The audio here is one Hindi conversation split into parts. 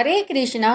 हरे कृष्णा।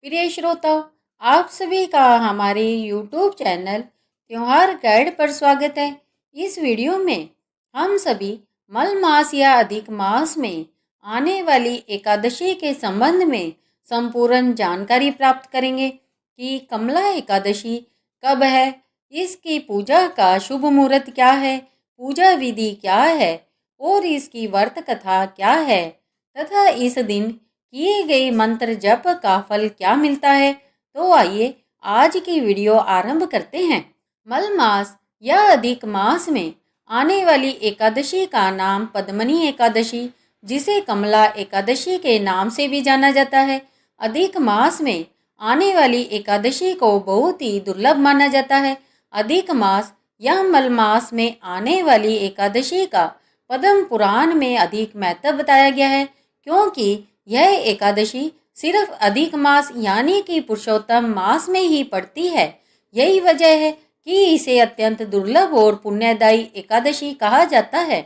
प्रिय श्रोताओं, आप सभी का हमारे YouTube चैनल त्योहार गाइड पर स्वागत है। इस वीडियो में हम सभी मल मास या अधिक मास में आने वाली एकादशी के संबंध में संपूर्ण जानकारी प्राप्त करेंगे कि कमला एकादशी कब है, इसकी पूजा का शुभ मुहूर्त क्या है, पूजा विधि क्या है और इसकी व्रत कथा क्या है तथा इस दिन किए गए मंत्र जप का फल क्या मिलता है। तो आइए आज की वीडियो आरंभ करते हैं। मल मास या अधिक मास में आने वाली एकादशी का नाम पद्मनी एकादशी, जिसे कमला एकादशी के नाम से भी जाना जाता है। अधिक मास में आने वाली एकादशी को बहुत ही दुर्लभ माना जाता है। अधिक मास या मल मास में आने वाली एकादशी का पद्म पुराण में अधिक महत्व बताया गया है, क्योंकि यह एकादशी सिर्फ अधिक मास यानी कि पुरुषोत्तम मास में ही पड़ती है। यही वजह है कि इसे अत्यंत दुर्लभ और पुण्यदायी एकादशी कहा जाता है।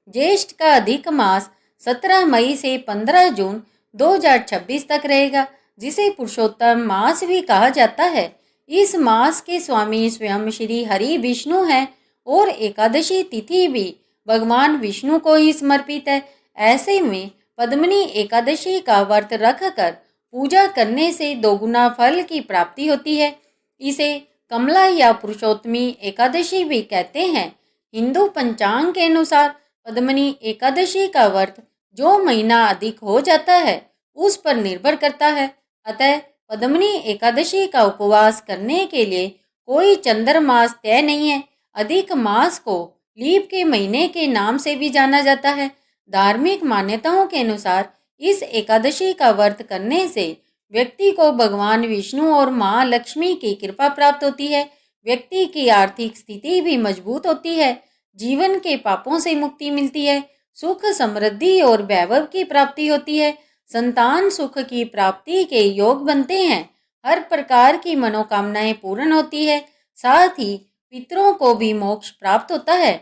ज्येष्ठ का अधिक मास 17 मई से 15 जून 2026 तक रहेगा, जिसे पुरुषोत्तम मास भी कहा जाता है। इस मास के स्वामी स्वयं श्री हरि विष्णु हैं और एकादशी तिथि भी भगवान विष्णु को ही समर्पित है। ऐसे में पद्मनी एकादशी का व्रत रखकर पूजा करने से दोगुना फल की प्राप्ति होती है। इसे कमला या पुरुषोत्तमी एकादशी भी कहते हैं। हिंदू पंचांग के अनुसार पद्मनी एकादशी का व्रत जो महीना अधिक हो जाता है उस पर निर्भर करता है। अतः पद्मनी एकादशी का उपवास करने के लिए कोई चंद्रमास तय नहीं है। अधिक मास को लीप के महीने के नाम से भी जाना जाता है। धार्मिक मान्यताओं के अनुसार इस एकादशी का व्रत करने से व्यक्ति को भगवान विष्णु और माँ लक्ष्मी की कृपा प्राप्त होती है। व्यक्ति की आर्थिक स्थिति भी मजबूत होती है, जीवन के पापों से मुक्ति मिलती है, सुख समृद्धि और वैभव की प्राप्ति होती है, संतान सुख की प्राप्ति के योग बनते हैं, हर प्रकार की मनोकामनाएं पूर्ण होती है, साथ ही पितरों को भी मोक्ष प्राप्त होता है।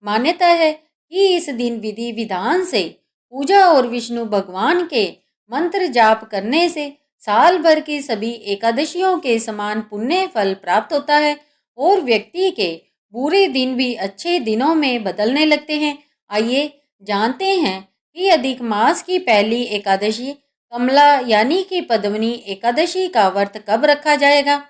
मान्यता है कि इस दिन विधि विधान से पूजा और विष्णु भगवान के मंत्र जाप करने से साल भर की सभी एकादशियों के समान पुण्य फल प्राप्त होता है और व्यक्ति के बुरे दिन भी अच्छे दिनों में बदलने लगते हैं। आइए जानते हैं कि अधिक मास की पहली एकादशी कमला यानी कि पद्मनी एकादशी का व्रत कब रखा जाएगा।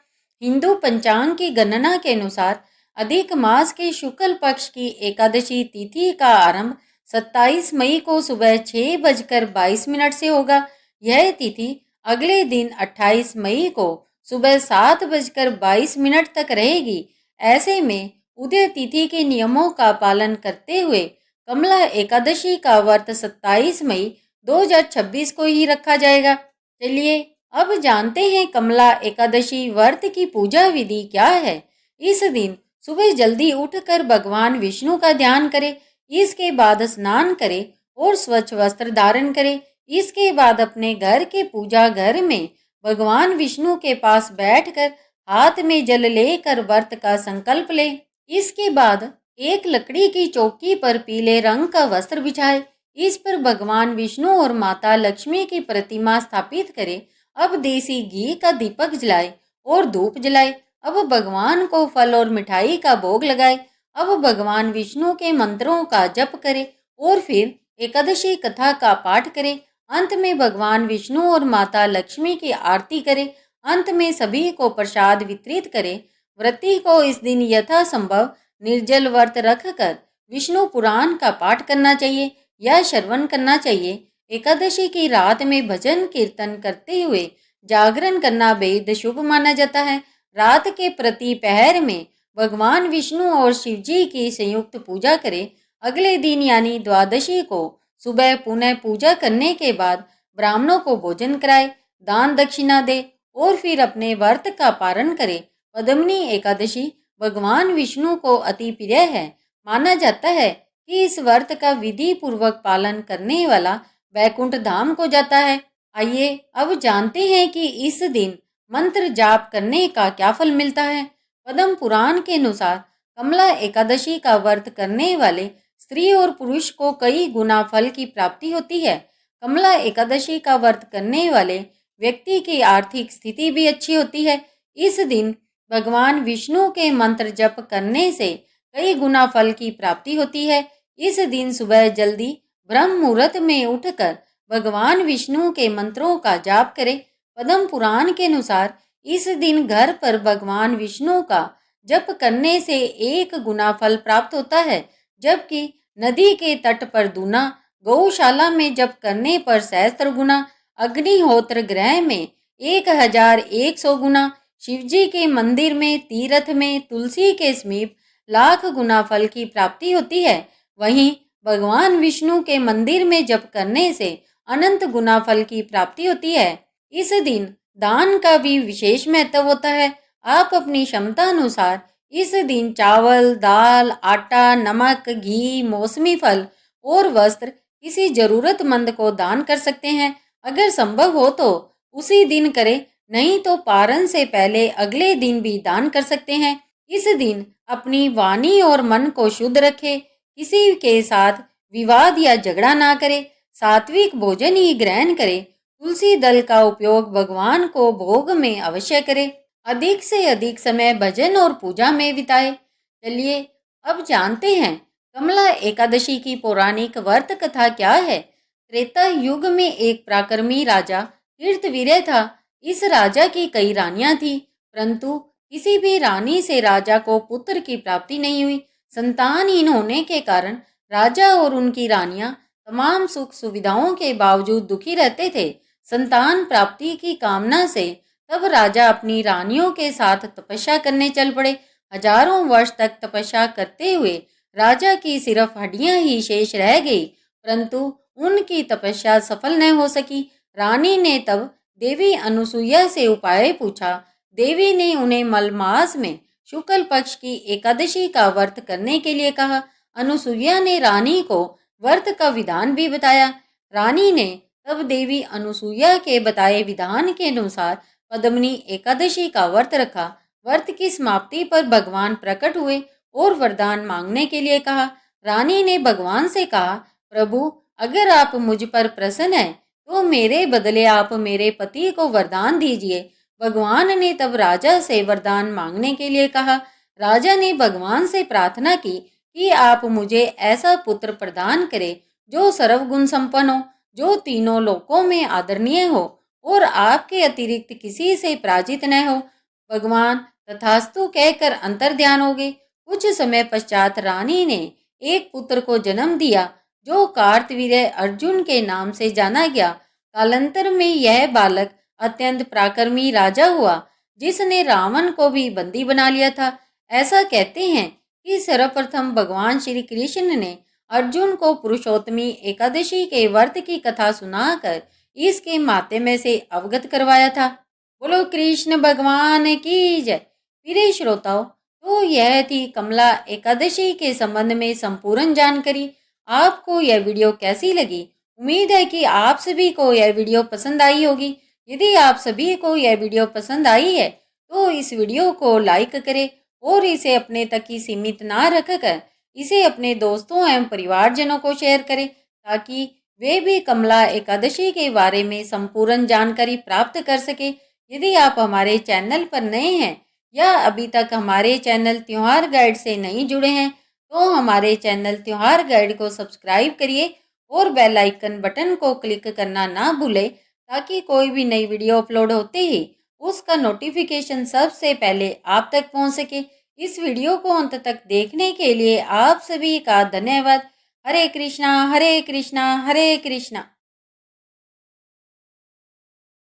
हिंदू पंचांग की गणना के अनुसार अधिक मास के शुक्ल पक्ष की एकादशी तिथि का आरंभ 27 मई को सुबह 6:22 से होगा। यह तिथि अगले दिन 28 मई को सुबह 7:22 तक रहेगी। ऐसे में उदय तिथि के नियमों का पालन करते हुए कमला एकादशी का व्रत 27 मई 2026 को ही रखा जाएगा। चलिए अब जानते हैं कमला एकादशी व्रत की पूजा विधि क्या है। इस दिन सुबह जल्दी उठकर भगवान विष्णु का ध्यान करें। इसके बाद स्नान करें और स्वच्छ वस्त्र धारण करें। इसके बाद अपने घर के पूजा घर में भगवान विष्णु के पास बैठकर हाथ में जल लेकर व्रत का संकल्प लें। इसके बाद एक लकड़ी की चौकी पर पीले रंग का वस्त्र बिछाए। इस पर भगवान विष्णु और माता लक्ष्मी की प्रतिमा स्थापित करें। अब देसी घी का दीपक जलाए और धूप जलाए। अब भगवान को फल और मिठाई का भोग लगाए। अब भगवान विष्णु के मंत्रों का जप करें और फिर एकादशी कथा का पाठ करें। अंत में भगवान विष्णु और माता लक्ष्मी की आरती करें। अंत में सभी को प्रसाद वितरित करें। व्रती को इस दिन यथासंभव निर्जल व्रत रखकर विष्णु पुराण का पाठ करना चाहिए या श्रवण करना चाहिए। एकादशी की रात में भजन कीर्तन करते हुए जागरण करना बेहद शुभ माना जाता है। रात के प्रति पहर में भगवान विष्णु और शिव जी की संयुक्त पूजा करें। अगले दिन यानी द्वादशी को सुबह पुनः पूजा करने के बाद ब्राह्मणों को भोजन कराए, दान दक्षिणा दे और फिर अपने व्रत का पारण करे। पद्मनी एकादशी भगवान विष्णु को अति प्रिय है। माना जाता है कि इस व्रत का विधि पूर्वक पालन करने वाला वैकुंठ धाम को जाता है। आइए अब जानते हैं कि इस दिन मंत्र जाप करने का क्या फल मिलता है। पद्म पुराण के अनुसार कमला एकादशी का व्रत करने वाले स्त्री और पुरुष को कई गुना फल की प्राप्ति होती है। कमला एकादशी का व्रत करने वाले व्यक्ति की आर्थिक स्थिति भी अच्छी होती है। इस दिन भगवान विष्णु के मंत्र जप करने से कई गुना फल की प्राप्ति होती है। इस दिन सुबह जल्दी ब्रह्म मुहूर्त में उठकर भगवान विष्णु के मंत्रों का जाप करें। पद्म पुराण के अनुसार इस दिन घर पर भगवान विष्णु का जप करने से 1 गुना फल प्राप्त होता है, जबकि नदी के तट पर दूना, गौशाला में जप करने पर सहस्त्र गुना, अग्निहोत्र ग्रह में 1100 गुना, शिवजी के मंदिर में, तीर्थ में, तुलसी के समीप लाख गुना फल की प्राप्ति होती है। वहीं भगवान विष्णु के मंदिर में जप करने से अनंत गुना फल की प्राप्ति होती है। इस दिन दान का भी विशेष महत्व होता है। आप अपनी क्षमता अनुसार इस दिन चावल, दाल, आटा, नमक, घी, मौसमी फल और वस्त्र किसी जरूरतमंद को दान कर सकते हैं। अगर संभव हो तो उसी दिन करें, नहीं तो पारण से पहले अगले दिन भी दान कर सकते हैं। इस दिन अपनी वाणी और मन को शुद्ध रखें, किसी के साथ विवाद या झगड़ा ना करें, सात्विक भोजन ही ग्रहण करें, तुलसी दल का उपयोग भगवान को भोग में अवश्य करें, अधिक से अधिक समय भजन और पूजा में बिताए। चलिए अब जानते हैं कमला एकादशी की पौराणिक व्रत कथा क्या है। त्रेता युग में एक पराक्रमी राजा कीर्तवीर्य था। इस राजा की कई रानियां थी, परंतु किसी भी रानी से राजा को पुत्र की प्राप्ति नहीं हुई। संतानहीन होने के कारण राजा और उनकी रानियां तमाम सुख सुविधाओं के बावजूद दुखी रहते थे। संतान प्राप्ति की कामना से तब राजा अपनी रानियों के साथ तपस्या करने चल पड़े। हजारों वर्ष तक तपस्या करते हुए राजा की सिर्फ हड्डियां ही शेष रह गई, परंतु उनकी तपस्या सफल न हो सकी। रानी ने तब देवी अनुसुईया से उपाय पूछा। देवी ने उन्हें मलमास में शुक्ल पक्ष की एकादशी का व्रत करने के लिए कहा। अनुसुईया ने रानी को व्रत का विधान भी बताया। रानी ने तब देवी अनुसुईया के बताए विधान के अनुसार पद्मनी एकादशी का व्रत रखा। व्रत की समाप्ति पर भगवान प्रकट हुए और वरदान मांगने के लिए कहा। रानी ने भगवान से कहा, प्रभु अगर आप मुझ पर प्रसन्न हैं तो मेरे बदले आप मेरे पति को वरदान दीजिए। भगवान ने तब राजा से वरदान मांगने के लिए कहा। राजा ने भगवान से प्रार्थना की कि आप मुझे ऐसा पुत्र प्रदान करें जो सर्वगुण संपन्न हो, जो तीनों लोकों में आदरणीय हो और आपके अतिरिक्त किसी से पराजित न हो। भगवान तथास्तु कहकर अंतर ध्यान हो गए। कुछ समय पश्चात रानी ने एक पुत्र को जन्म दिया जो कार्तवीर्य अर्जुन के नाम से जाना गया। कालांतर में यह बालक अत्यंत पराक्रमी राजा हुआ, जिसने रावण को भी बंदी बना लिया था। ऐसा कहते हैं कि सर्वप्रथम भगवान श्री कृष्ण ने अर्जुन को पुरुषोत्तमी एकादशी के व्रत की कथा सुनाकर इसके माध्यम से अवगत करवाया था। बोलो कृष्ण भगवान की जय। प्रिय श्रोताओं, तो यह थी कमला एकादशी के संबंध में संपूर्ण जानकारी। आपको यह वीडियो कैसी लगी? उम्मीद है कि आप सभी को यह वीडियो पसंद आई होगी। यदि आप सभी को यह वीडियो पसंद आई है तो इस वीडियो को लाइक करें और इसे अपने तक ही सीमित ना रखकर इसे अपने दोस्तों एवं परिवारजनों को शेयर करें, ताकि वे भी कमला एकादशी के बारे में संपूर्ण जानकारी प्राप्त कर सके। यदि आप हमारे चैनल पर नए हैं या अभी तक हमारे चैनल त्योहार गाइड से नहीं जुड़े हैं तो हमारे चैनल त्योहार गाइड को सब्सक्राइब करिए और बेल आइकन बटन को क्लिक करना ना भूलें, ताकि कोई भी नई वीडियो अपलोड होते ही उसका नोटिफिकेशन सबसे पहले आप तक पहुंच सके। इस वीडियो को अंत तक देखने के लिए आप सभी का धन्यवाद। हरे कृष्णा हरे कृष्णा हरे कृष्णा।